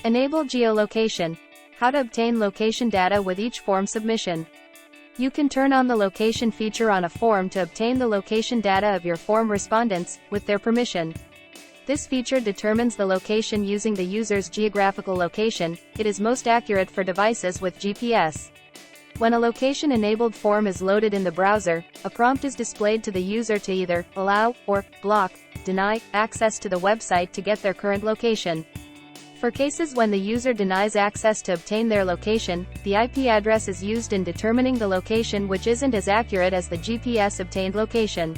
Enable geolocation. How to obtain location data with each form submission. You can turn on the location feature on a form to obtain the location data of your form respondents, with their permission. This feature determines the location using the user's geographical location. It is most accurate for devices with GPS. When a location-enabled form is loaded in the browser, a prompt is displayed to the user to either allow or block, deny access to the website to get their current location. For cases when the user denies access to obtain their location, the IP address is used in determining the location, which isn't as accurate as the GPS-obtained location.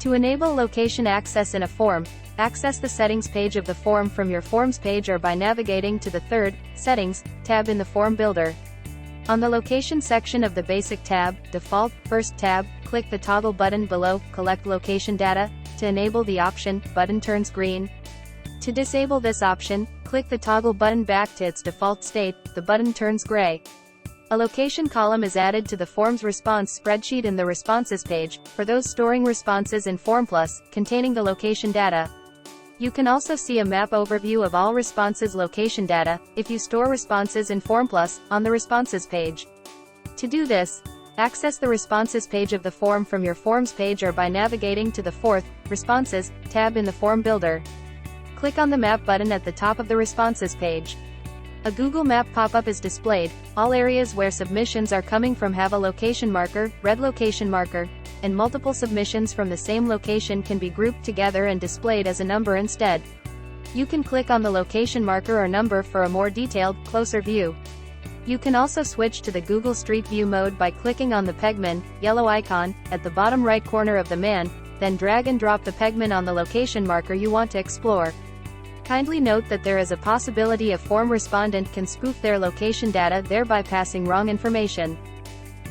To enable location access in a form, access the Settings page of the form from your Forms page or by navigating to the third, Settings, tab in the Form Builder. On the Location section of the Basic tab, Default, First tab, click the toggle button below, Collect Location Data. To enable the option, button turns green. To disable this option, click the toggle button back to its default state, the button turns gray. A location column is added to the form's response spreadsheet in the Responses page, for those storing responses in FormPlus, containing the location data. You can also see a map overview of all responses location data, if you store responses in FormPlus, on the Responses page. To do this, access the Responses page of the form from your Forms page or by navigating to the fourth, Responses, tab in the Form Builder. Click on the Map button at the top of the Responses page. A Google Map pop-up is displayed. All areas where submissions are coming from have a location marker, red location marker, and multiple submissions from the same location can be grouped together and displayed as a number instead. You can click on the location marker or number for a more detailed, closer view. You can also switch to the Google Street View mode by clicking on the Pegman, yellow icon, at the bottom right corner of the man, then drag and drop the Pegman on the location marker you want to explore. Kindly note that there is a possibility a form respondent can spoof their location data, thereby passing wrong information.